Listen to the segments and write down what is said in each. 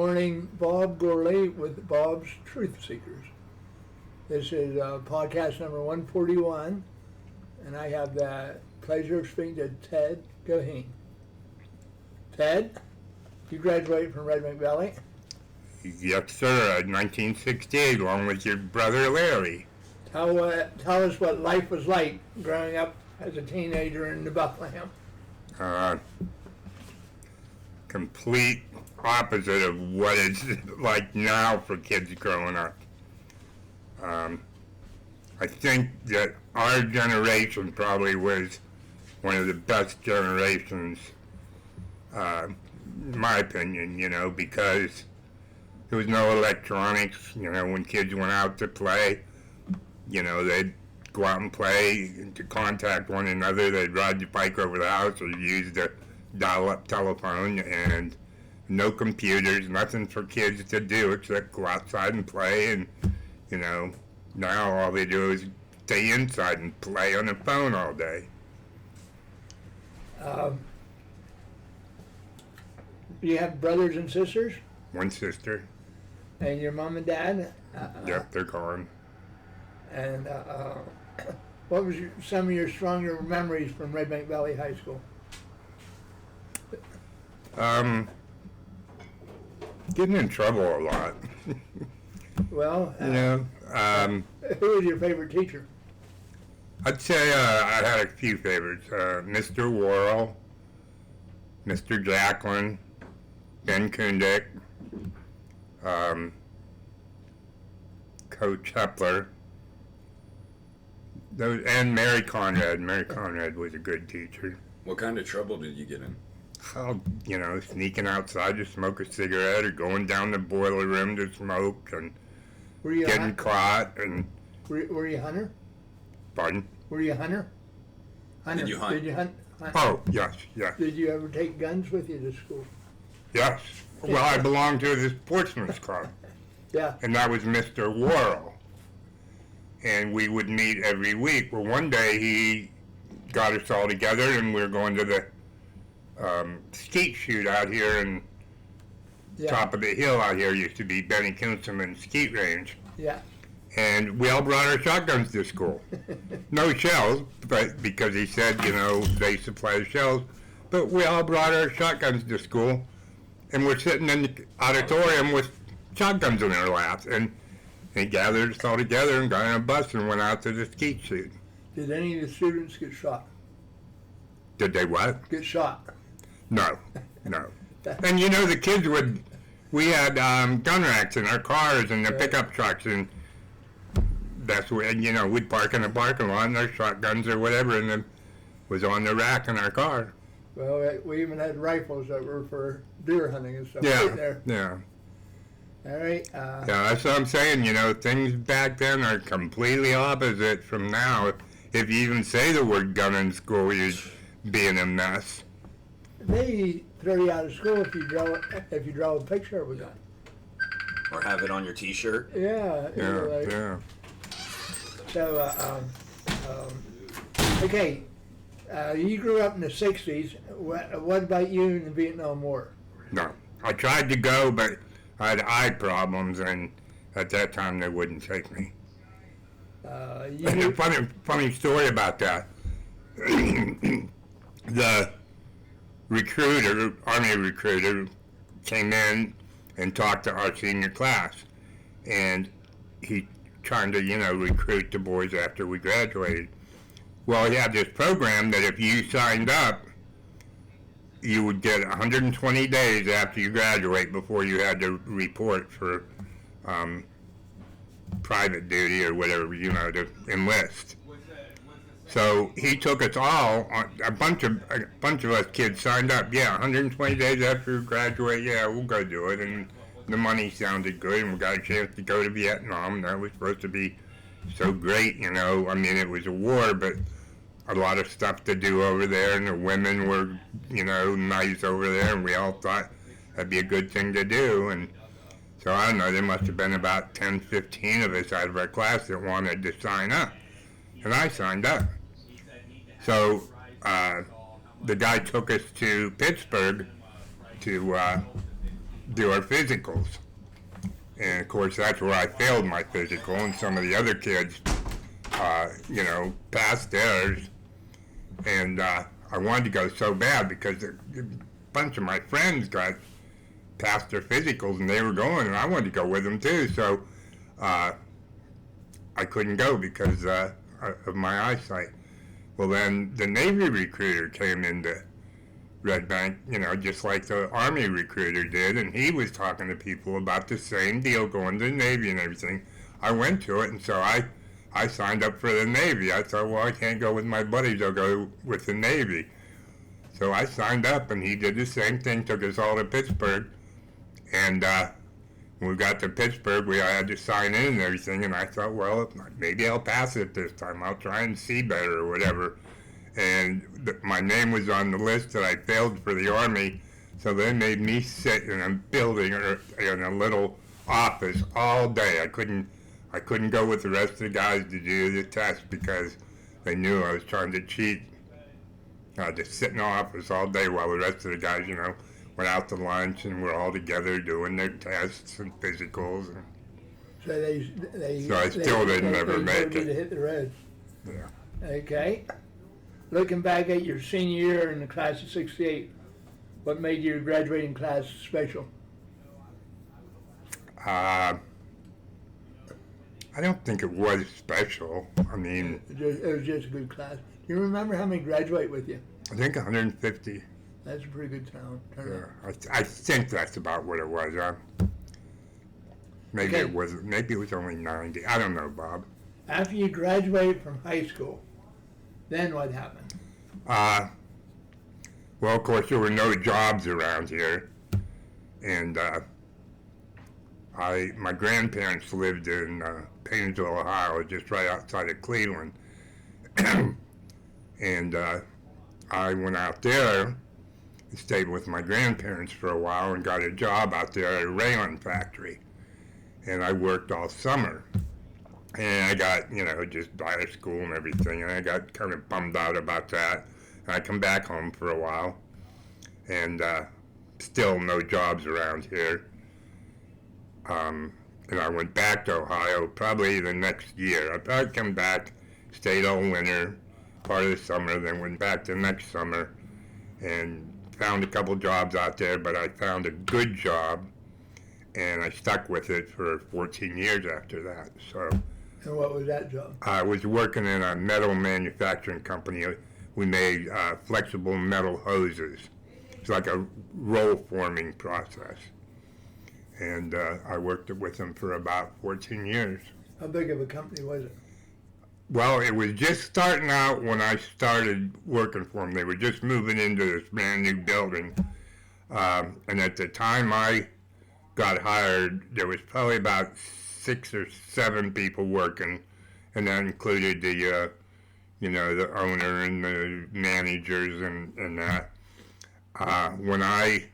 morning, Bob Gourley with Bob's Truth Seekers. This is podcast number 141, and I have the pleasure of speaking to Ted Goheen. Ted, you graduated from Red Bank Valley? Yes, sir, 1968, along with your brother Larry. Tell us what life was like growing up as a teenager in New Bethlehem. Complete opposite of what it's like now for kids growing up. I think that our generation probably was one of the best generations, in my opinion, because there was no electronics. When kids went out to play, they'd go out and play to contact one another. They'd ride the bike over the house or use the dial-up telephone, and no computers, nothing for kids to do except go outside and play. And now all they do is stay inside and play on the phone all day. You have brothers and sisters? One sister. And your mom and dad? Yep, they're gone. And what was some of your stronger memories from Red Bank Valley High School? Getting in trouble a lot. Well, who was your favorite teacher? I'd say I had a few favorites. Mr. Worrell, Mr. Jacklin, Ben Kundick, Coach Hepler, and Mary Conrad. Mary Conrad was a good teacher. What kind of trouble did you get in? Oh, sneaking outside to smoke a cigarette or going down the boiler room to smoke and getting caught. And were you a hunter? Pardon? Were you a hunter? Did you hunt? Did you hunt? Oh, yes. Did you ever take guns with you to school? Yes. Well, I belonged to the sportsman's club. Yeah. And that was Mr. Worrell. And we would meet every week. Well, one day he got us all together and we were going to the skeet shoot out here in top of the hill out here. Used to be Benny Kunzelman's skeet range. Yeah. And we all brought our shotguns to school. No shells, but because he said, they supply the shells. But we all brought our shotguns to school, and we're sitting in the auditorium with shotguns in our laps. And he gathered us all together and got on a bus and went out to the skeet shoot. Did any of the students get shot? Did they what? Get shot? No. And the kids we had gun racks in our cars and the pickup trucks, and that's where, we'd park in the parking lot and our shotguns or whatever, and it was on the rack in our car. Well, we even had rifles that were for deer hunting and stuff. Yeah, right there. yeah. All right. Yeah, that's what I'm saying. Things back then are completely opposite from now. If you even say the word gun in school, you'd be in a mess. They throw you out of school if you draw a picture of a gun. Or have it on your T-shirt. Yeah. Yeah. So, okay, you grew up in the 60s. What about you in the Vietnam War? No. I tried to go, but I had eye problems, and at that time they wouldn't take me. Funny story about that. The Army recruiter, came in and talked to our senior class, and he trying to, recruit the boys after we graduated. Well, he had this program that if you signed up, you would get 120 days after you graduate before you had to report for private duty or whatever, to enlist. So he took us all, a bunch of us kids signed up. Yeah, 120 days after we graduate, yeah, we'll go do it. And the money sounded good, and we got a chance to go to Vietnam. That was supposed to be so great, it was a war, but a lot of stuff to do over there, and the women were, nice over there, and we all thought that'd be a good thing to do. And so I don't know, there must have been about 10, 15 of us out of our class that wanted to sign up. And I signed up. So the guy took us to Pittsburgh to do our physicals. And of course, that's where I failed my physical, and some of the other kids, passed theirs. And I wanted to go so bad because a bunch of my friends got past their physicals and they were going, and I wanted to go with them too. So I couldn't go because of my eyesight. Well, then the Navy recruiter came into Red Bank, just like the Army recruiter did, and he was talking to people about the same deal, going to the Navy and everything. I went to it, and so I signed up for the Navy. I thought, well, I can't go with my buddies, I'll go with the Navy. So I signed up, and he did the same thing, took us all to Pittsburgh, and when we got to Pittsburgh, I had to sign in and everything, and I thought, well, maybe I'll pass it this time. I'll try and see better or whatever. And my name was on the list that I failed for the Army, so they made me sit in a building or in a little office all day. I couldn't go with the rest of the guys to do the test because they knew I was trying to cheat. I just sit in the office all day while the rest of the guys, went out to lunch and we're all together doing their tests and physicals. And So I still didn't ever make it. To it. hit the road. Yeah. Okay. Looking back at your senior year in the class of '68, what made your graduating class special? I don't think it was special. I mean, It was just a good class. Do you remember how many graduate with you? I think 150. That's a pretty good turnout. I think that's about what it was. Maybe Okay. Maybe it was only 90. I don't know, Bob. After you graduated from high school, then what happened? Well, of course, there were no jobs around here, and my grandparents lived in Paynesville, Ohio, just right outside of Cleveland, and I went out there and stayed with my grandparents for a while and got a job out there at a rayon factory, and I worked all summer. And I got, just out of school and everything, and I got kind of bummed out about that. And I come back home for a while, and still no jobs around here. And I went back to Ohio probably the next year. I probably come back, stayed all winter, part of the summer, then went back the next summer, and found a couple jobs out there, but I found a good job, and I stuck with it for 14 years after that. So. And what was that job? I was working in a metal manufacturing company. We made flexible metal hoses. It's like a roll forming process. And I worked with them for about 14 years. How big of a company was it? Well, it was just starting out when I started working for them. They were just moving into this brand new building. And at the time I got hired, there was probably about 6 or 7 people working, and that included the owner and the managers and that. When I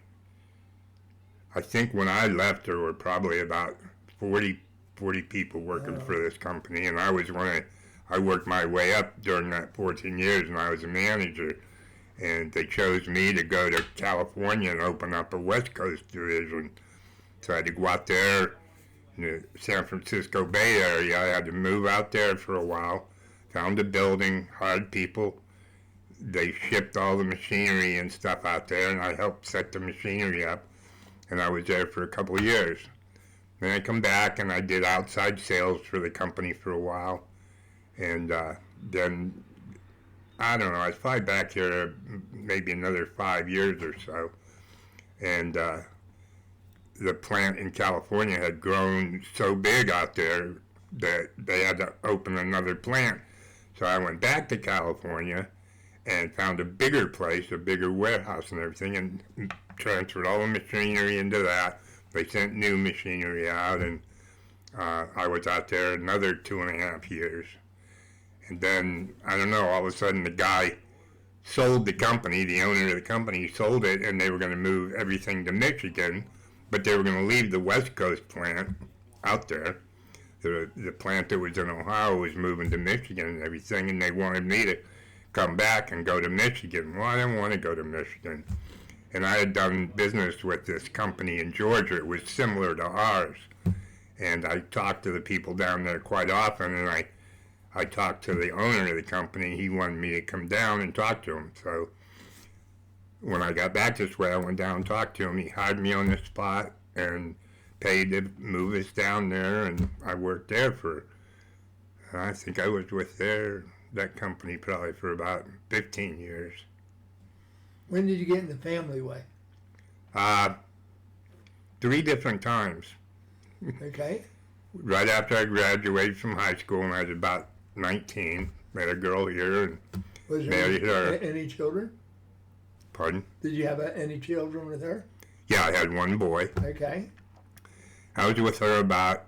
think when I left, there were probably about 40 people working for this company, and I worked my way up during that 14 years, and I was a manager, and they chose me to go to California and open up a West Coast division. So I had to go out there in the San Francisco Bay Area. I had to move out there for a while, found a building, hired people. They shipped all the machinery and stuff out there, and I helped set the machinery up, and I was there for a couple of years. Then I come back, and I did outside sales for the company for a while, and then, I don't know, I was probably back here maybe another 5 years or so, and the plant in California had grown so big out there that they had to open another plant. So I went back to California and found a bigger place, a bigger warehouse and everything, and transferred all the machinery into that. They sent new machinery out, and I was out there another 2.5 years. And then, I don't know, all of a sudden the guy sold the company, the owner of the company sold it, and they were going to move everything to Michigan, but they were going to leave the West Coast plant out there. The plant that was in Ohio was moving to Michigan and everything, and they wanted me to come back and go to Michigan. Well, I didn't want to go to Michigan. And I had done business with this company in Georgia. It was similar to ours. And I talked to the people down there quite often, and I talked to the owner of the company. He wanted me to come down and talk to him. So when I got back this way, I went down and talked to him. He hired me on the spot and paid to move us down there, and I worked there for, I think I was with that company probably for about 15 years. When did you get in the family way? 3 different times. Okay. Right after I graduated from high school, and I was about 19, met a girl here and Was married her. there any children? Pardon? Did you have any children with her? Yeah, I had one boy. Okay. I was with her about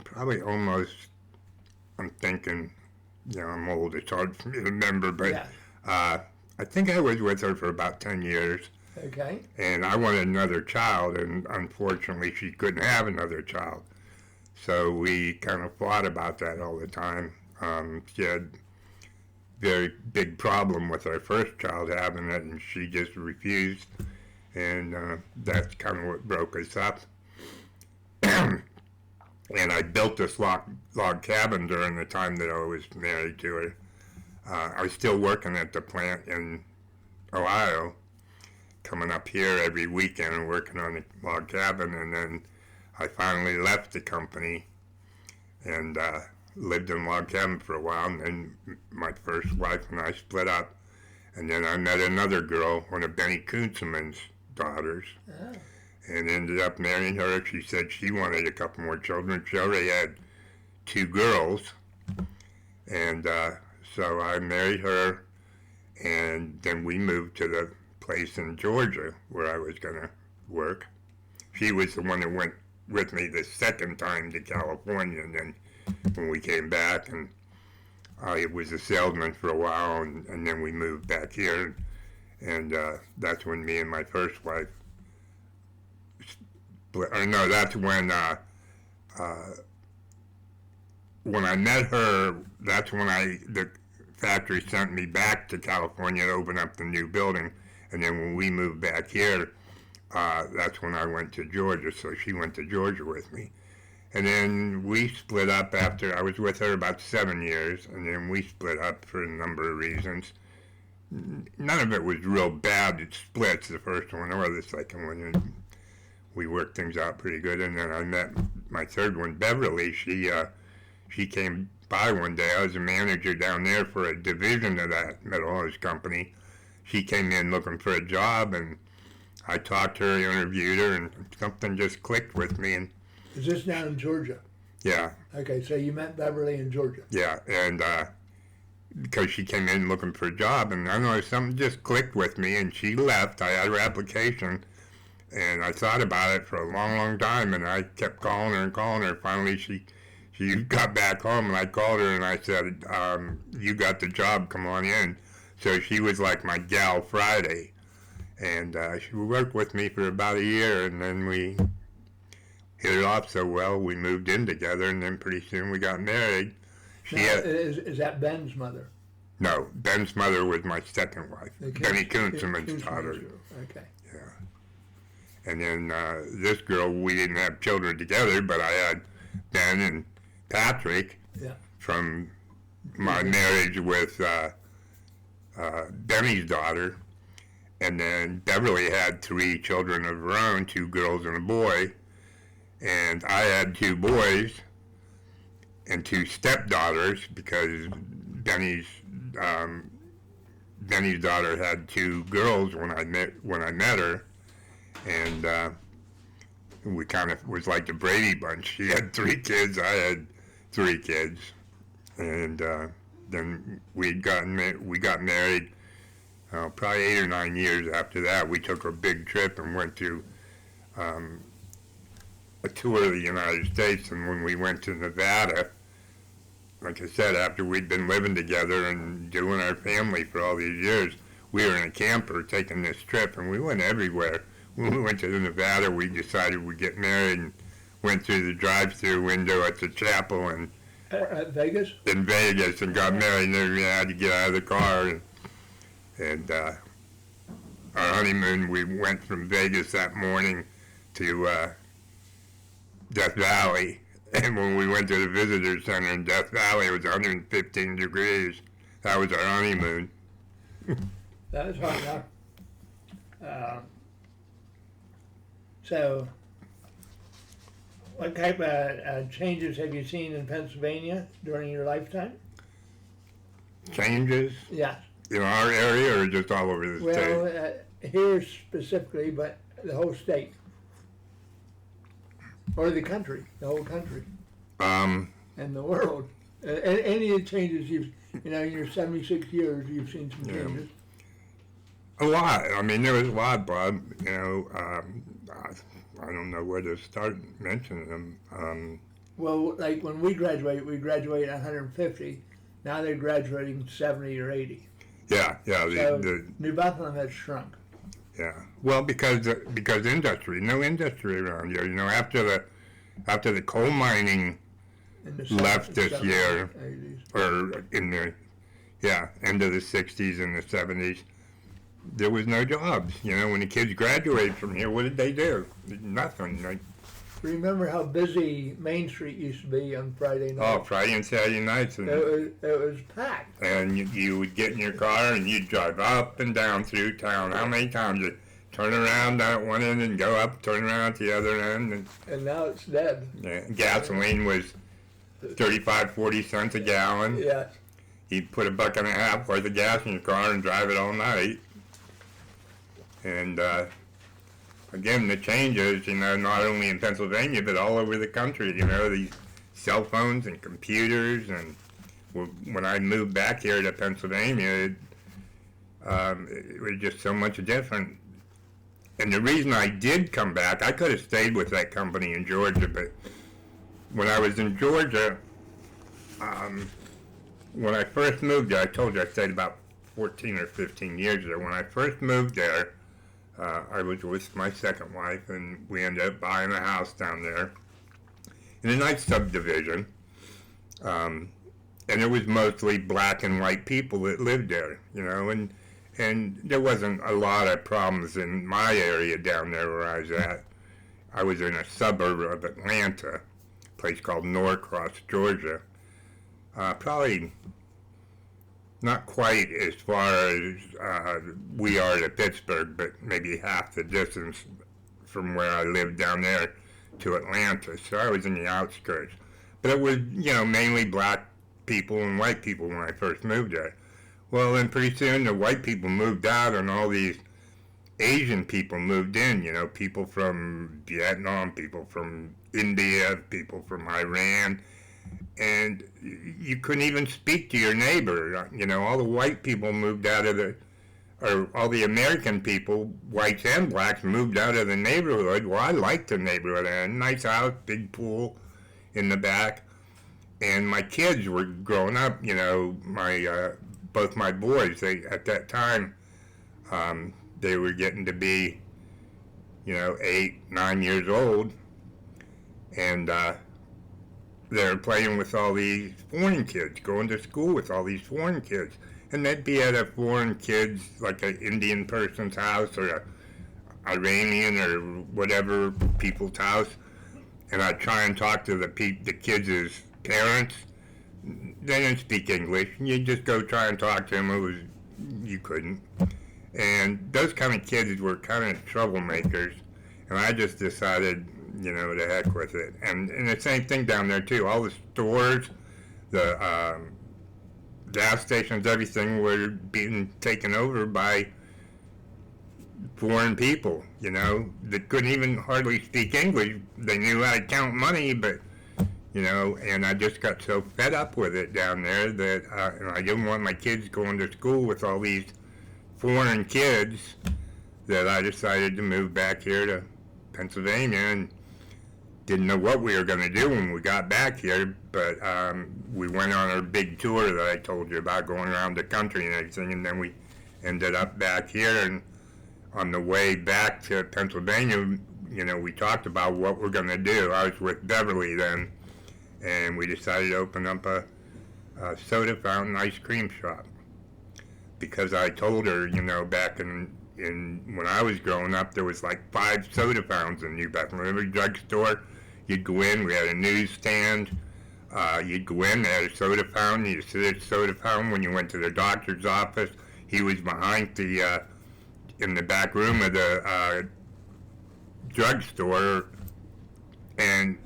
probably almost, I'm thinking, I'm old, it's hard for me to remember, but Yeah. I think I was with her for about 10 years. Okay. And I wanted another child, and unfortunately she couldn't have another child. So we kind of fought about that all the time. She had very big problem with our first child having it, and she just refused. And that's kind of what broke us up. And I built this log cabin during the time that I was married to her. I was still working at the plant in Ohio, coming up here every weekend and working on the log cabin, and then I finally left the company and lived in a log cabin for a while, and then my first wife and I split up, and then I met another girl, one of Benny Kunzelman's daughters, and ended up marrying her. She said she wanted a couple more children. She already had 2 girls, and so I married her, and then we moved to the place in Georgia where I was going to work. She was the one that went with me the second time to California, and then when we came back, and I was a salesman for a while, and then we moved back here, and that's when me and my first wife split. Or no, that's when I met her, that's when the factory sent me back to California to open up the new building. And then when we moved back here, that's when I went to Georgia. So she went to Georgia with me. And then we split up after, I was with her about 7 years, and then we split up for a number of reasons. None of it was real bad splits, the first one or the second one. And we worked things out pretty good. And then I met my third one, Beverly. She came by one day. I was a manager down there for a division of that metallurgy company. She came in looking for a job, and I talked to her, interviewed her, and something just clicked with me. And Is this down in Georgia? yeah, Okay, so you met Beverly in Georgia. yeah, and because she came in looking for a job, and I don't know, something just clicked with me, and she left. I had her application, and I thought about it for a long, long time, and I kept calling her and calling her. Finally, she got back home, and I called her, and I said, you got the job, come on in. So she was like my gal Friday, and she worked with me for about a year, and then we hit it off so well, we moved in together, and then pretty soon we got married. Is that Ben's mother? No, Ben's mother was my second wife, Benny Kunzelman's daughter. Okay. Yeah. And then this girl, we didn't have children together, but I had Ben and Patrick from my marriage with Benny's daughter. And then Beverly had 3 children of her own, 2 girls and a boy. And I had 2 boys and 2 stepdaughters because Benny's daughter had 2 girls when I met her, and we kind of was like the Brady Bunch. She had 3 kids, I had 3 kids, and then we got married. Probably 8 or 9 years after that, we took a big trip and went to a tour of the United States. And when we went to Nevada, like I said, after we'd been living together and doing our family for all these years, we were in a camper taking this trip, and we went everywhere. When we went to Nevada, we decided we'd get married and went through the drive-through window at the chapel and At Vegas? in Vegas and got married, and then we had to get out of the car. And our honeymoon, we went from Vegas that morning to Death Valley. And when we went to the visitor center in Death Valley, it was 115 degrees. That was our honeymoon. That was hot enough. So, what type of changes have you seen in Pennsylvania during your lifetime? Changes Yes. in our area or just all over the Well, state? here specifically, but the whole state. Or the country, the whole country, and the world. Any of the changes in your 76 years, you've seen some Yeah. changes. A lot. I mean, there was a lot, Bob. I don't know where to start mentioning them. Well, like when we graduate 150. Now they're graduating 70 or 80. Yeah. So New Bethlehem has shrunk. Yeah. Well, because industry, no industry around here. After the coal mining In the left this 70s, year, 80s. or in the end of the 60s and the 70s, there was no jobs. When the kids graduated from here, what did they do? Nothing. Remember how busy Main Street used to be on Friday night? Oh, Friday and Saturday nights, and It was packed. you would get in your car and you'd drive up and down through town. How many times you turn around at one end and go up, turn around at the other end, And now it's dead. gasoline was 35, 40 cents a gallon. Yeah. You'd put a buck and a half worth of gas in your car and drive it all night. And again, the changes, not only in Pennsylvania, but all over the country, these cell phones and computers. And when I moved back here to Pennsylvania, it was just so much different. And the reason I did come back, I could have stayed with that company in Georgia, but when I was in Georgia, when I first moved there, I told you I stayed about 14 or 15 years there. When I first moved there, I was with my second wife, and we ended up buying a house down there in a nice subdivision. And it was mostly black and white people that lived there, and there wasn't a lot of problems in my area down there where I was at. I was in a suburb of Atlanta, a place called Norcross, Georgia. Probably not quite as far as we are to Pittsburgh, but maybe half the distance from where I lived down there to Atlanta. So I was in the outskirts. But it was, mainly black people and white people when I first moved there. Well, then pretty soon the white people moved out and all these Asian people moved in, people from Vietnam, people from India, people from Iran. And you couldn't even speak to your neighbor. All the white people moved out of all the American people, whites and blacks, moved out of the neighborhood. Well, I liked the neighborhood. I had a nice house, big pool in the back. And my kids were growing up, both my boys, at that time, they were getting to be, 8, 9 years old. And, they were playing with all these foreign kids, going to school with all these foreign kids. And they'd be at a foreign kid's, like an Indian person's house or a Iranian or whatever people's house. And I'd try and talk to the kids' parents. They didn't speak English. You'd just go try and talk to them. You couldn't. And those kind of kids were kind of troublemakers. And I just decided, to heck with it. And the same thing down there, too. All the stores, the gas stations, everything were being taken over by foreign people, that couldn't even hardly speak English. They knew how to count money, but, and I just got so fed up with it down there that and I didn't want my kids going to school with all these foreign kids that I decided to move back here to Pennsylvania and didn't know what we were going to do when we got back here, but we went on our big tour that I told you about, going around the country and everything, and then we ended up back here. And on the way back to Pennsylvania, we talked about what we're going to do. I was with Beverly then, and we decided to open up a soda fountain ice cream shop because I told her, back in when I was growing up, there was like 5 soda fountains in New Bethlehem. Every drugstore, you'd go in. We had a newsstand. You'd go in, they had a soda fountain. You'd sit at the soda fountain. When you went to the doctor's office, he was behind in the back room of the drugstore. And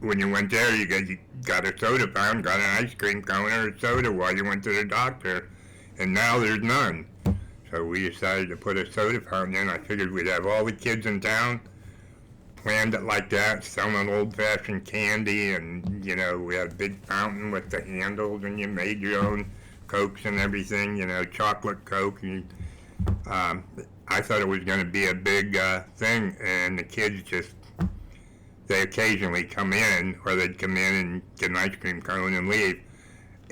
when you went there, you got a soda fountain, got an ice cream cone or a soda while you went to the doctor. And now there's none. So we decided to put a soda fountain in. I figured we'd have all the kids in town, planned it like that, selling old-fashioned candy, and, you know, we had a big fountain with the handles, and you made your own Cokes and everything, you know, chocolate Coke. And, I thought it was going to be a big thing, and the kids just, they occasionally come in, or they'd come in and get an ice cream cone and leave.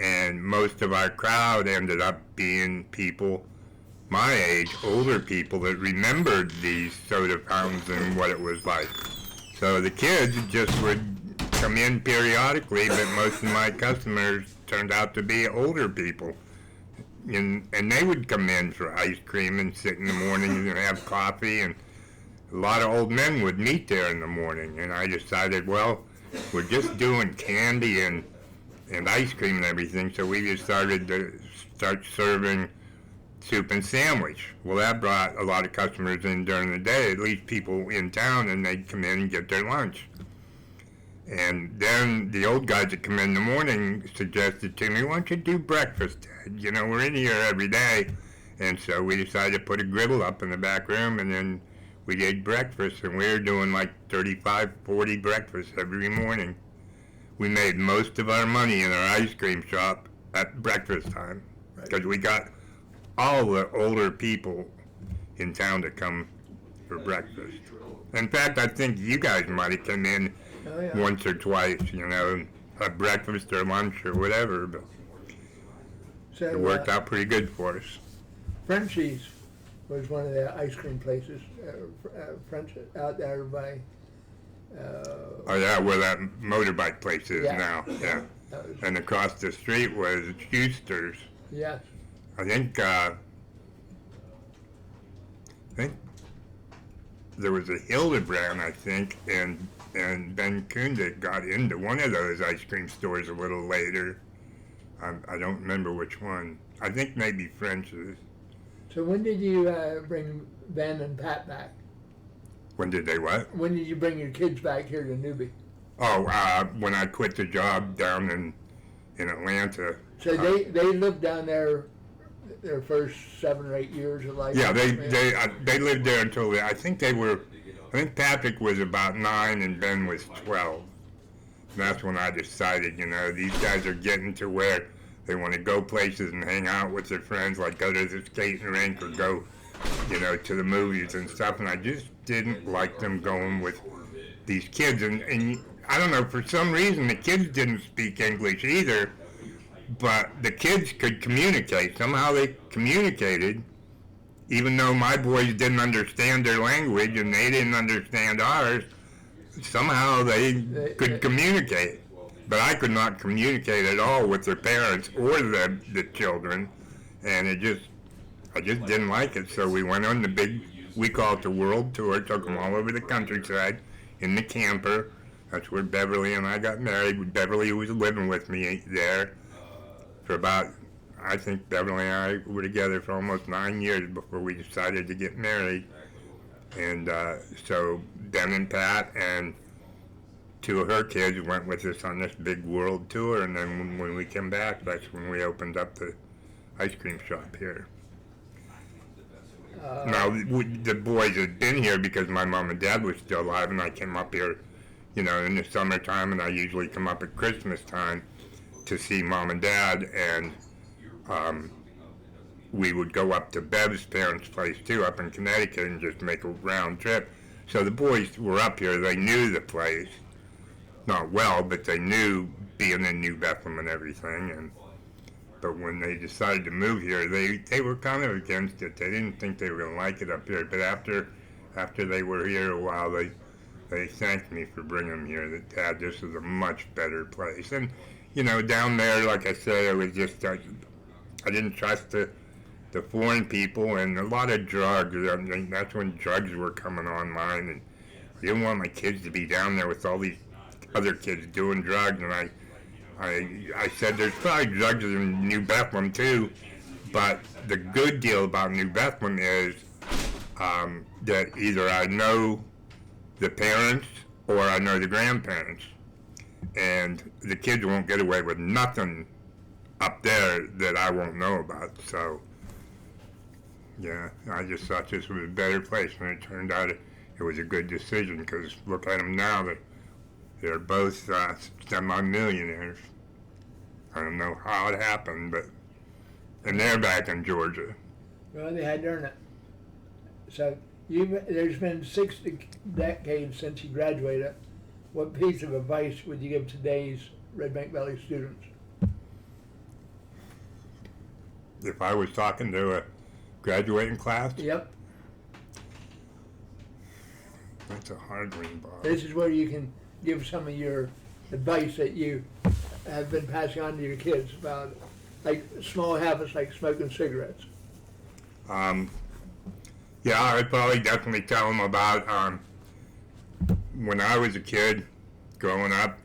And most of our crowd ended up being people my age, older people that remembered these soda fountains and what it was like. So the kids just would come in periodically, but most of my customers turned out to be older people. And they would come in for ice cream and sit in the morning and have coffee, and a lot of old men would meet there in the morning. And I decided, well, we're just doing candy and ice cream and everything, so we just started to start serving soup and sandwich. Well, that brought a lot of customers in during the day, at least people in town, and they'd come in and get their lunch. And then the old guys that come in the morning suggested to me, why don't you do breakfast, Dad? You know, we're in here every day. And so we decided to put a griddle up in the back room, and then we ate breakfast, and we were doing like 35, 40 breakfasts every morning. We made most of our money in our ice cream shop at breakfast time, because we got all the older people in town to come for breakfast. In fact, I think you guys might have come in once or twice, you know, have breakfast or lunch or whatever, but So, it worked out pretty good for us. Frenchie's was one of the ice cream places, French out there by. Oh yeah, where that motorbike place is Yeah. now, yeah. That was, And across the street was Schuster's. yes. I think there was a Hildebrand, I think, and Ben Kundig got into one of those ice cream stores a little later. I don't remember which one. I think maybe French's. So when did you bring Ben and Pat back? When did they what? When did you bring your kids back here to Newby? Oh, when I quit the job down in Atlanta. So they lived down there their first 7 or 8 years of life. Yeah, they lived there until I think Patrick was about 9 and Ben was 12. And that's when I decided, you know, these guys are getting to where they want to go places and hang out with their friends, like go to the skating rink or go, you know, to the movies and stuff. And I just didn't like them going with these kids. And I don't know, for some reason the kids didn't speak English either. But the kids could communicate. Somehow they communicated, even though my boys didn't understand their language and they didn't understand ours. Somehow they could communicate. But I could not communicate at all with their parents or the children. And I just didn't like it. So we went on the big, we call it the world tour, took them all over the countryside in the camper. That's where Beverly and I got married. Beverly was living with me there. For about, I think Beverly and I were together for almost 9 years before we decided to get married. And so Ben and Pat and 2 of her kids went with us on this big world tour. And then when we came back, that's when we opened up the ice cream shop here. Now, the boys had been here because my mom and dad were still alive, and I came up here, you know, in the summertime, and I usually come up at Christmas time to see Mom and Dad, and we would go up to Bev's parents' place too, up in Connecticut, and just make a round trip. So the boys were up here, they knew the place, not well, but they knew being in New Bethlehem and everything, but when they decided to move here, they were kind of against it. They didn't think they were going to like it up here, but after they were here a while, they thanked me for bringing them here, that Dad, this is a much better place. And you know, down there, like I said, it was just, I didn't trust the the foreign people and a lot of drugs. I mean, that's when drugs were coming online, and I didn't want my kids to be down there with all these other kids doing drugs. And I said there's probably drugs in New Bethlehem too, but the good deal about New Bethlehem is that either I know the parents or I know the grandparents, and the kids won't get away with nothing up there that I won't know about. So yeah, I just thought this was a better place, and it turned out it was a good decision, because look at them now. They're both semi-millionaires. I don't know how it happened, but and they're back in Georgia. Well, they had to earn it. So there's been 6 decades since you graduated. What piece of advice would you give today's Red Bank Valley students? If I was talking to a graduating class, Yep. that's a hard one, Bob. This is where you can give some of your advice that you have been passing on to your kids about, like, small habits like smoking cigarettes. Yeah, I'd probably definitely tell them about when I was a kid growing up,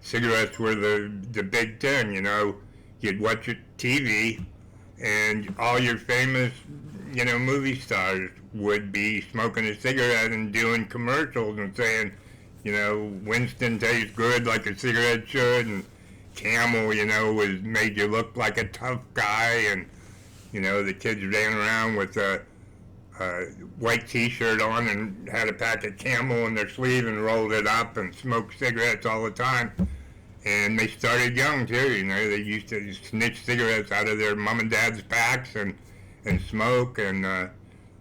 cigarettes were the big thing, you know. You'd watch your TV and all your famous, you know, movie stars would be smoking a cigarette and doing commercials and saying, you know, Winston tastes good like a cigarette should, and Camel, you know, made you look like a tough guy, and, you know, the kids ran around with a white t-shirt on and had a pack of Camel in their sleeve and rolled it up and smoked cigarettes all the time. And they started young too, you know. They used to snitch cigarettes out of their mom and dad's packs and smoke, and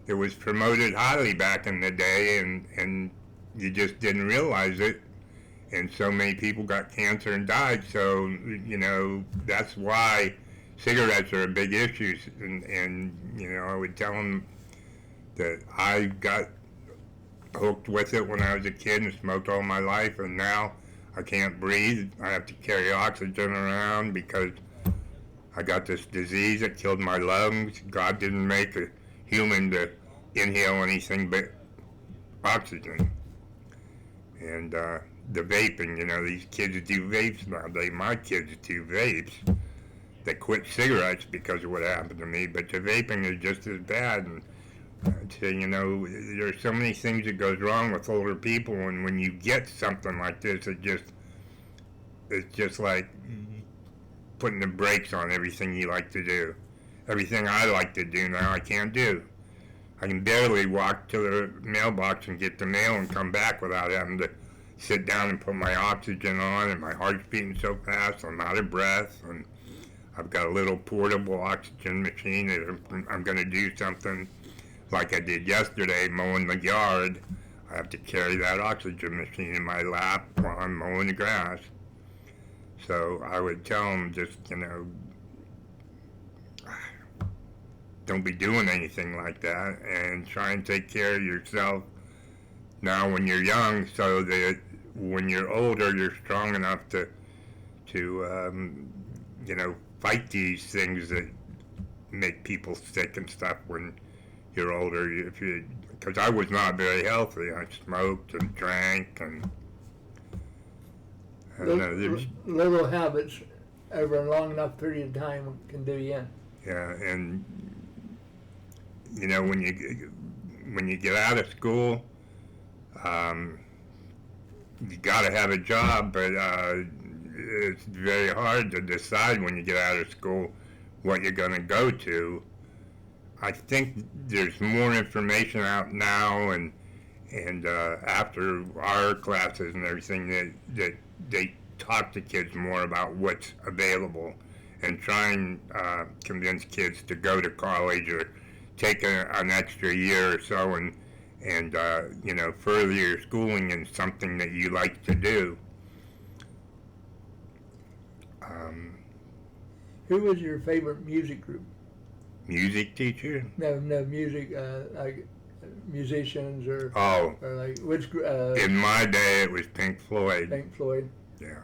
it was promoted highly back in the day, and you just didn't realize it. And so many people got cancer and died. So, you know, that's why cigarettes are a big issue. And you know, I would tell them that I got hooked with it when I was a kid and smoked all my life, and now I can't breathe. I have to carry oxygen around because I got this disease that killed my lungs. God didn't make a human to inhale anything but oxygen. And the vaping, you know, these kids do vapes nowadays. My kids do vapes. They quit cigarettes because of what happened to me, but the vaping is just as bad. And I'd say, you know, there's so many things that goes wrong with older people, and when you get something like this, it's just like putting the brakes on everything you like to do. Everything I like to do now, I can't do. I can barely walk to the mailbox and get the mail and come back without having to sit down and put my oxygen on, and my heart's beating so fast, I'm out of breath, and I've got a little portable oxygen machine that I'm going to do something like I did yesterday, mowing the yard. I have to carry that oxygen machine in my lap while I'm mowing the grass. So I would tell them, just, you know, don't be doing anything like that, and try and take care of yourself now when you're young, so that when you're older, you're strong enough to you know, fight these things that make people sick and stuff when you're older. Because I was not very healthy. I smoked and drank, and I don't know. Little habits over a long enough period of time can do you in. Yeah, and you know, when you get out of school, you got to have a job, but it's very hard to decide when you get out of school what you're going to go to. I think there's more information out now, and after our classes and everything, that they talk to kids more about what's available, and try and convince kids to go to college or take an extra year or so, and you know, further your schooling in something that you like to do. Who was your favorite music group? Music teacher? No, music, like musicians or like which group? In my day, it was Pink Floyd. Pink Floyd. Yeah.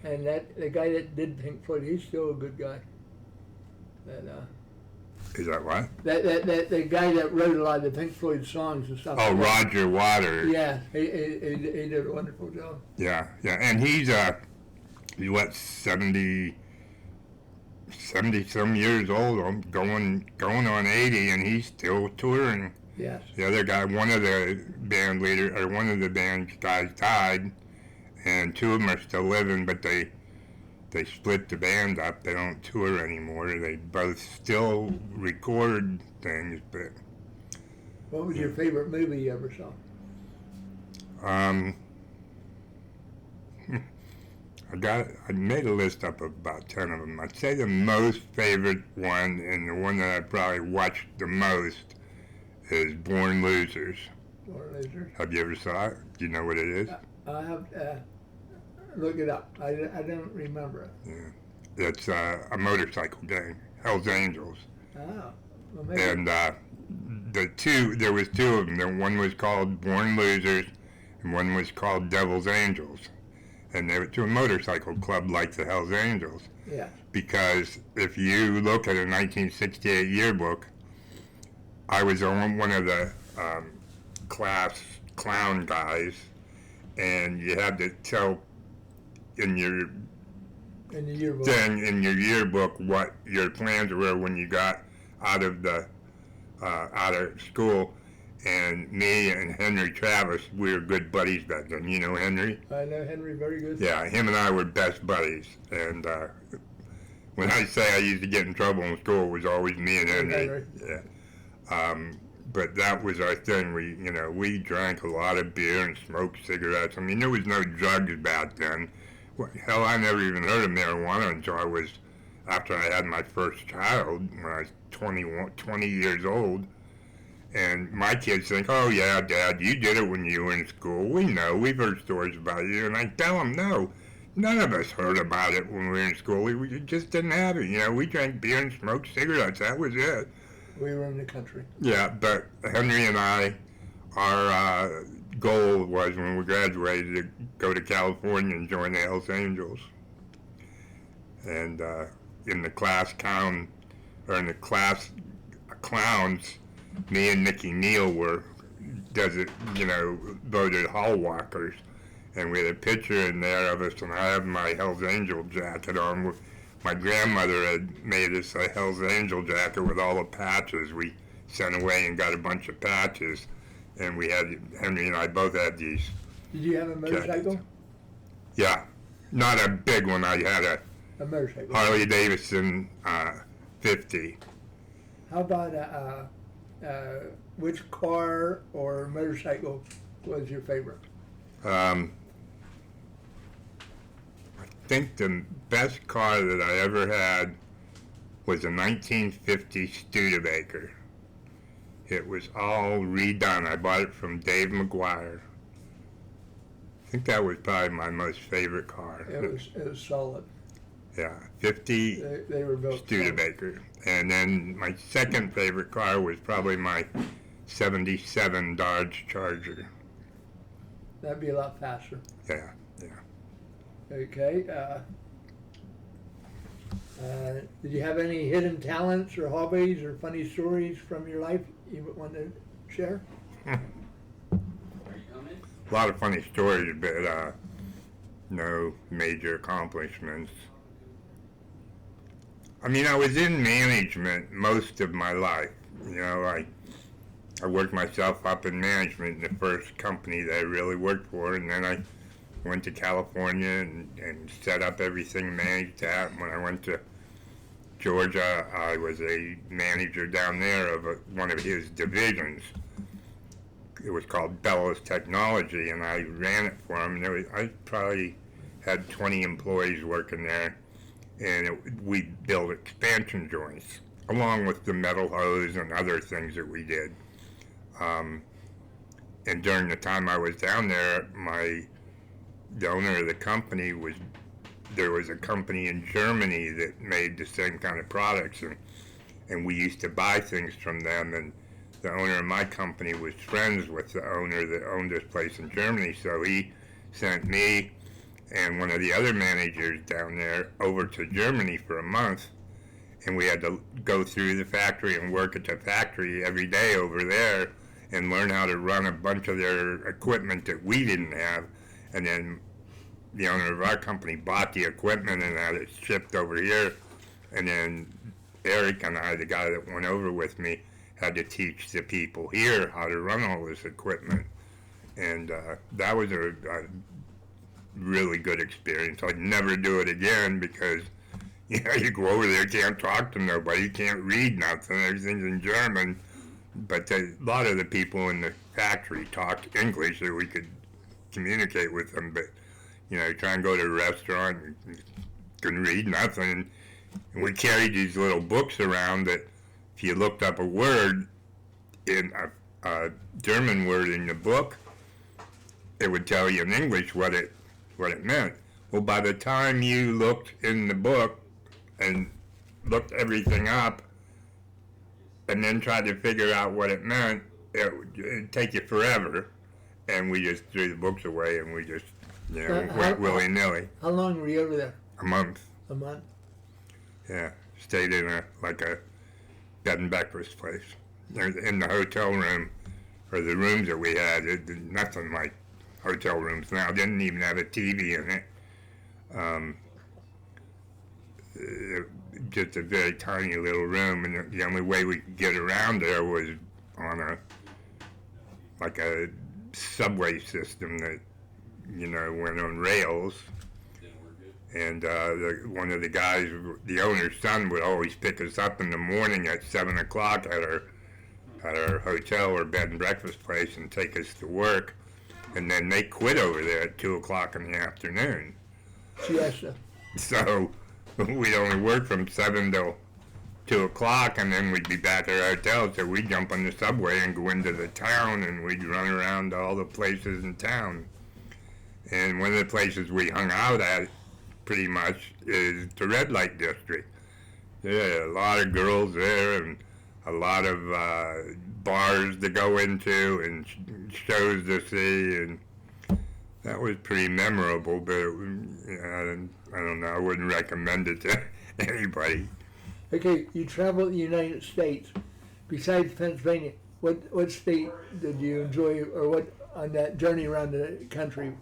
And the guy that did Pink Floyd, he's still a good guy. Is that what? The guy that wrote a lot of the Pink Floyd songs and stuff. Oh, like that. Roger Waters. Yeah, he did a wonderful job. Yeah, and he's what, 70 some years old, going on 80, and he's still touring. Yes. The other guy, one of the band guys died, and two of them are still living, but they split the band up. They don't tour anymore. They both still record things, but What was your favorite movie you ever saw? I made a list up of about 10 of them. I'd say the most favorite one, and the one that I probably watched the most, is Born Losers. Born Losers. Have you ever saw it? Do you know what it is? I have to look it up. I don't remember it. Yeah. It's a motorcycle gang, Hell's Angels. Oh, well, maybe. And there was two of them. The one was called Born Losers, and one was called Devil's Angels. And they were to a motorcycle club like the Hell's Angels. Yeah. Because if you look at a 1968 yearbook, I was on one of the class clown guys, and you had to tell in your yearbook what your plans were when you got out of school. And me and Henry Travis, we were good buddies back then. You know Henry? I know Henry very good. Yeah, him and I were best buddies. And when I say I used to get in trouble in school, it was always me and Henry. Yeah. But that was our thing. We drank a lot of beer and smoked cigarettes. I mean, there was no drugs back then. Hell, I never even heard of marijuana until after I had my first child, when I was 20 years old. And my kids think, oh yeah, Dad, you did it when you were in school. We know, we've heard stories about you. And I tell them, no, none of us heard about it when we were in school. We just didn't have it. We drank beer and smoked cigarettes. That was it. We were in the country. Yeah, but Henry and I, our goal was when we graduated to go to California and join the Hells Angels. And in the class clowns, me and Mickey Neal were voted hall walkers, and we had a picture in there of us, and I have my Hell's Angel jacket on. My grandmother had made us a Hell's Angel jacket with all the patches. We sent away and got a bunch of patches, and Henry and I both had these. Did you have a motorcycle? Jackets. Yeah, not a big one. I had a motorcycle. Harley Davidson 50. How about which car or motorcycle was your favorite? I think the best car that I ever had was a 1950 Studebaker. It was all redone. I bought it from Dave McGuire. I think that was probably my most favorite car. It was solid. Yeah, 50 They were built Studebaker. solid. And then my second favorite car was probably my 77 Dodge Charger. That'd be a lot faster. Yeah. Okay. Did you have any hidden talents or hobbies or funny stories from your life you would want to share? A lot of funny stories, but no major accomplishments. I mean, I was in management most of my life. I worked myself up in management in the first company that I really worked for, and then I went to California and set up everything, managed that. When I went to Georgia, I was a manager down there of one of his divisions. It was called Bellows Technology, and I ran it for him. I probably had 20 employees working there, and we built expansion joints, along with the metal hose and other things that we did. And during the time I was down there, the owner of the company there was a company in Germany that made the same kind of products, and we used to buy things from them, and the owner of my company was friends with the owner that owned this place in Germany, so he sent me and one of the other managers down there over to Germany for a month, and we had to go through the factory and work at the factory every day over there and learn how to run a bunch of their equipment that we didn't have. And then the owner of our company bought the equipment and had it shipped over here. And then Eric and I, the guy that went over with me, had to teach the people here how to run all this equipment. And that was a really good experience. I'd never do it again because, you know, you go over there, can't talk to nobody, you can't read nothing, everything's in German. But a lot of the people in the factory talked English so we could communicate with them. But, you know, try and go to a restaurant, and couldn't read nothing. And we carried these little books around that if you looked up a word in a German word in the book, it would tell you in English what it meant. Well, by the time you looked in the book and looked everything up and then tried to figure out what it meant, it'd take you forever. And we just threw the books away and we just, you know, went willy-nilly. How long were you over there? A month. A month? Yeah. Stayed in a bed and breakfast place. In the hotel room, or the rooms that we had, nothing like hotel rooms now. Didn't even have a TV in it. Just a very tiny little room, and the only way we could get around there was on a subway system that, you know, went on rails. And one of the guys, the owner's son, would always pick us up in the morning at 7 o'clock at our hotel or bed and breakfast place and take us to work. And then they quit over there at 2 o'clock in the afternoon. Siesta. So we'd only work from 7 till 2 o'clock, and then we'd be back at our hotel. So we'd jump on the subway and go into the town, and we'd run around to all the places in town. And one of the places we hung out at, pretty much, is the red light district. There are a lot of girls there and a lot of bars to go into and shows to see, and that was pretty memorable, but I don't know, I wouldn't recommend it to anybody. Okay, you traveled the United States. Besides Pennsylvania, what state did you enjoy, or what, on that journey around the country,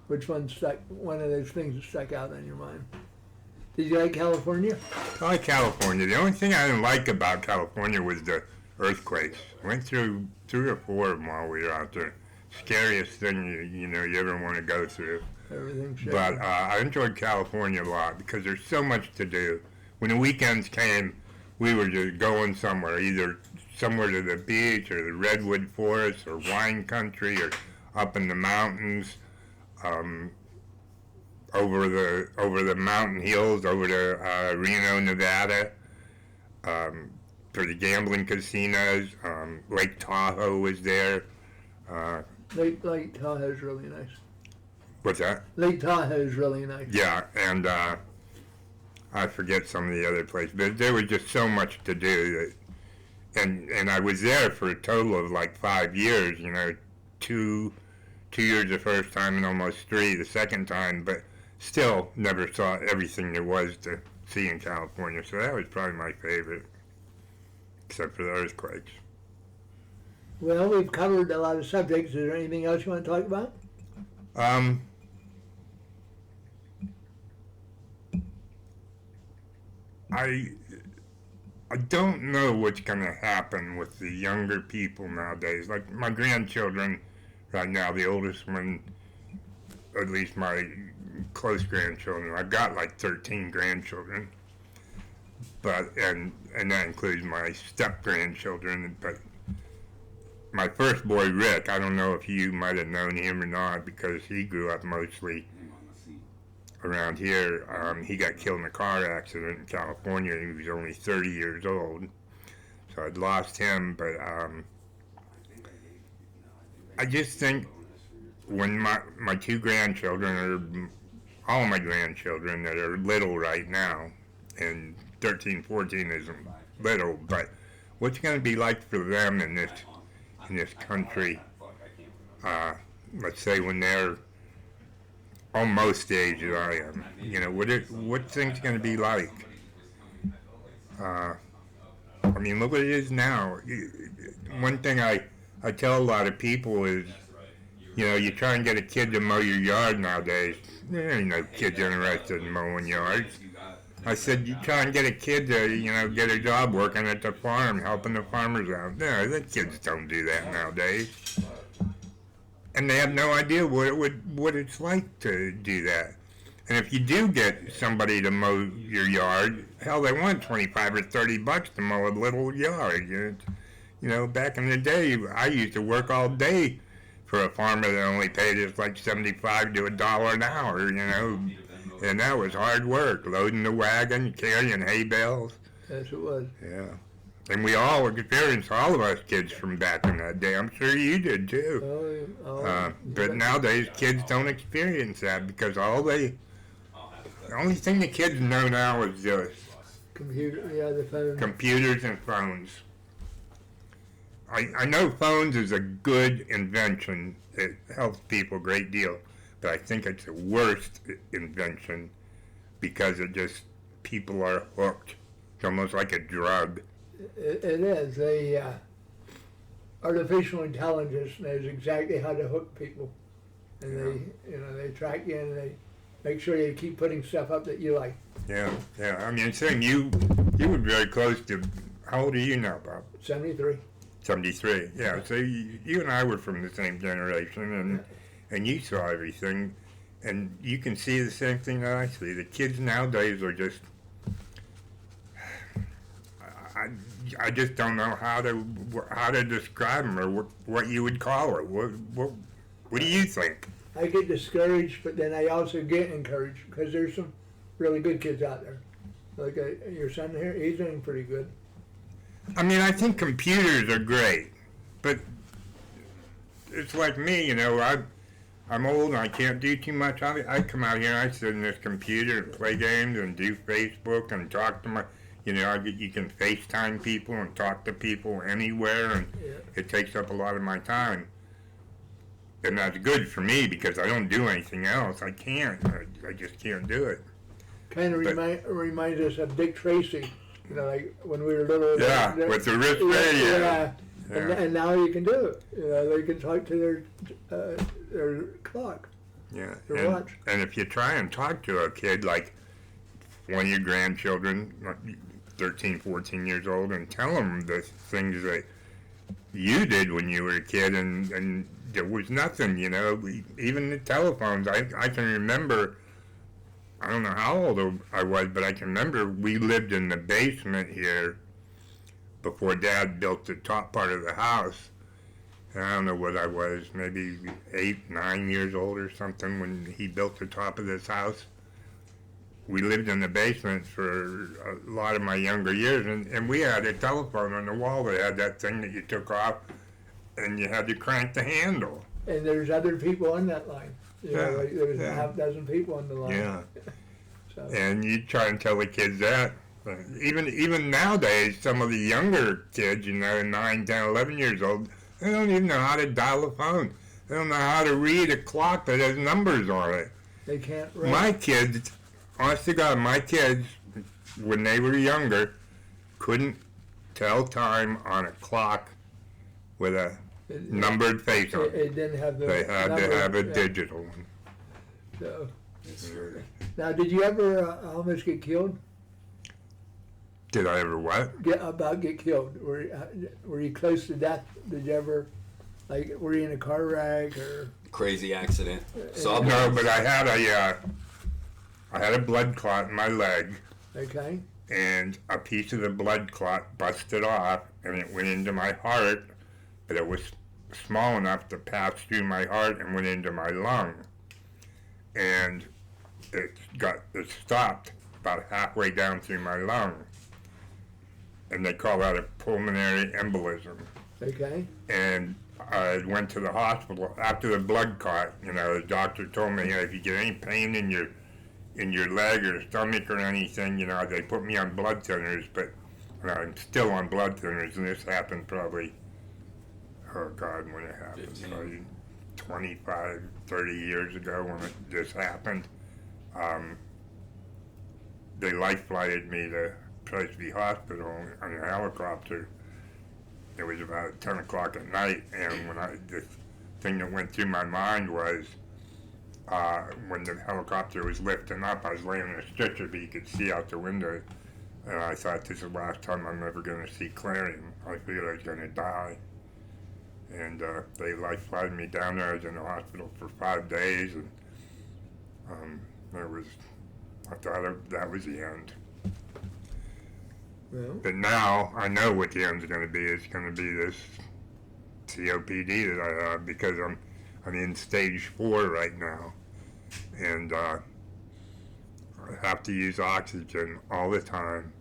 which one of those things that stuck out in your mind? Did you like California? I like California. The only thing I didn't like about California was the earthquakes. Went through 3 or 4 of them while we were out there. Scariest thing you ever want to go through. Everything's shaking. But I enjoyed California a lot because there's so much to do. When the weekends came, we were just going somewhere, either somewhere to the beach or the redwood forest or wine country or up in the mountains. Over the mountain hills, over to Reno, Nevada, for the gambling casinos. Lake Tahoe was there. Lake Tahoe is really nice. What's that? Lake Tahoe is really nice. Yeah, and I forget some of the other places, but there was just so much to do. And I was there for a total of like 5 years, 2 years the first time and almost 3 the second time, but still never saw everything there was to see in California. So that was probably my favorite, except for the earthquakes. Well, we've covered a lot of subjects. Is there anything else you want to talk about? I don't know what's going to happen with the younger people nowadays. Like my grandchildren right now, the oldest one, at least my close grandchildren, I've got like 13 grandchildren, and that includes my step-grandchildren, but my first boy, Rick, I don't know if you might have known him or not because he grew up mostly around here. He got killed in a car accident in California. He was only 30 years old, so I'd lost him, but I just think when my 2 grandchildren, or all my grandchildren that are little right now, and 13, 14 isn't little, but what's going to be like for them in this country, let's say when they're almost the age that I am, what things going to be like? I mean, look what it is now. One thing I tell a lot of people is, you know, you try and get a kid to mow your yard nowadays. There ain't no kids interested in mowing yards. I said, you try and get a kid to, you know, get a job working at the farm, helping the farmers out. No, the kids don't do that nowadays. And they have no idea what it's like to do that. And if you do get somebody to mow your yard, hell, they want $25 or $30 to mow a little yard. You know, back in the day, I used to work all day for a farmer that only paid us like $75 to $1 an hour, you know. And that was hard work, loading the wagon, carrying hay bales. Yes, it was. Yeah. And we all experienced, all of us kids from back in that day. I'm sure you did too. But nowadays, kids don't experience that because the only thing the kids know now is this. The phone. Computers and phones. I know phones is a good invention. It helps people a great deal. But I think it's the worst invention because people are hooked. It's almost like a drug. It is. Artificial intelligence knows exactly how to hook people. And they track you and they make sure you keep putting stuff up that you like. Yeah. I mean, saying you were very close to, how old are you now, Bob? 73. 73, yeah. So you and I were from the same generation, and you saw everything, and you can see the same thing that I see. The kids nowadays are just, I just don't know how to describe them or what you would call it. What do you think? I get discouraged, but then I also get encouraged because there's some really good kids out there. Like your son here, he's doing pretty good. I mean, I think computers are great, but it's like me, you know, I'm old and I can't do too much. I come out here and I sit in this computer and play games and do Facebook and talk to my, you know, you can FaceTime people and talk to people anywhere, and it takes up a lot of my time. And that's good for me because I don't do anything else. I can't. I just can't do it. Kind of reminds us of Dick Tracy. You know, like when we were little. Yeah, with the wrist radio. Yeah. And now you can do it. You know, they can talk to their clock. Yeah. Their watch. And if you try and talk to a kid like one of your grandchildren, 13, 14 years old, and tell them the things that you did when you were a kid, and there was nothing, you know. Even the telephones, I can remember. I don't know how old I was, but I can remember we lived in the basement here before Dad built the top part of the house. And I don't know what I was, maybe 8, 9 years old or something when he built the top of this house. We lived in the basement for a lot of my younger years, and we had a telephone on the wall that had that thing that you took off, and you had to crank the handle. And there's other people on that line. You know, like there was a half dozen people on the line. Yeah. So. And you try and tell the kids that. Even nowadays, some of the younger kids, you know, 9, 10, 11 years old, they don't even know how to dial a phone. They don't know how to read a clock that has numbers on it. They can't read. My kids, honest to God, my kids, when they were younger, couldn't tell time on a clock with a numbered face on it. It didn't have the They had number, to have a digital one. So. Now, did you ever almost get killed? Did I ever what? Get killed? Were you close to death? Did you ever, like, were you in a car wreck or? Crazy accident. No, but I had a blood clot in my leg. Okay. And a piece of the blood clot busted off, and it went into my heart, but it was small enough to pass through my heart and went into my lung. And it stopped about halfway down through my lung. And they call that a pulmonary embolism. Okay. And I went to the hospital after the blood clot. You know, the doctor told me, if you get any pain in your leg or stomach or anything, you know, they put me on blood thinners, but I'm still on blood thinners, and this happened probably, oh God, when it happened, probably 25, 30 years ago when this happened. They life flighted me to Tracy Hospital on a helicopter. It was about 10 o'clock at night, and the thing that went through my mind was, when the helicopter was lifting up, I was laying in a stretcher, but you could see out the window, and I thought, this is the last time I'm ever going to see Clarion. I figured I was going to die. And they life-flighted me down there. I was in the hospital for 5 days, and I thought that was the end. Well, But now I know what the end's going to be. It's going to be this COPD that I have, because I'm in stage 4 right now, and I have to use oxygen all the time.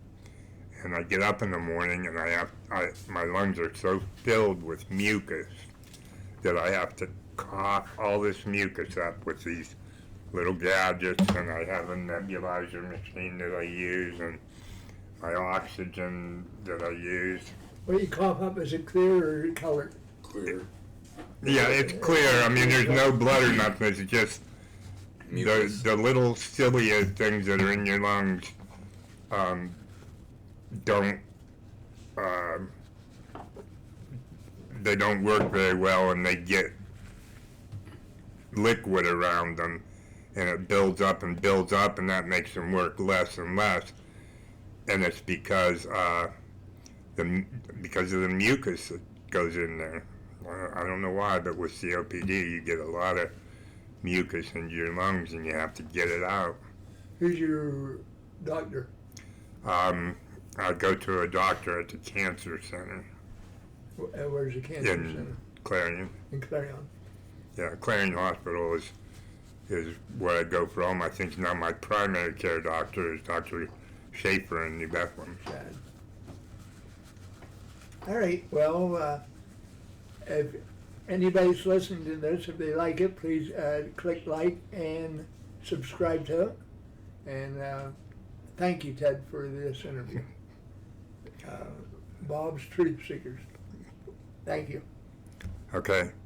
And I get up in the morning, and my lungs are so filled with mucus that I have to cough all this mucus up with these little gadgets, and I have a nebulizer machine that I use, and my oxygen that I use. what you cough up, is it clear or colored? Clear. Yeah, it's clear. I mean, there's no blood or nothing. It's just the little cilia things that are in your lungs they don't work very well, and they get liquid around them, and it builds up, and that makes them work less and less. And it's because of the mucus that goes in there. I don't know why, but with COPD, you get a lot of mucus in your lungs, and you have to get it out. Who's your doctor? I go to a doctor at the cancer center Where's the cancer in center? Clarion. In Clarion. Yeah, Clarion Hospital is where I go for all my things. Now my primary care doctor is Dr. Schaefer in New Bethlehem. Sad. All right. Well, if anybody's listening to this, if they like it, please click like and subscribe to it. And thank you, Ted, for this interview. Bob's Truth Seekers. Thank you. Okay.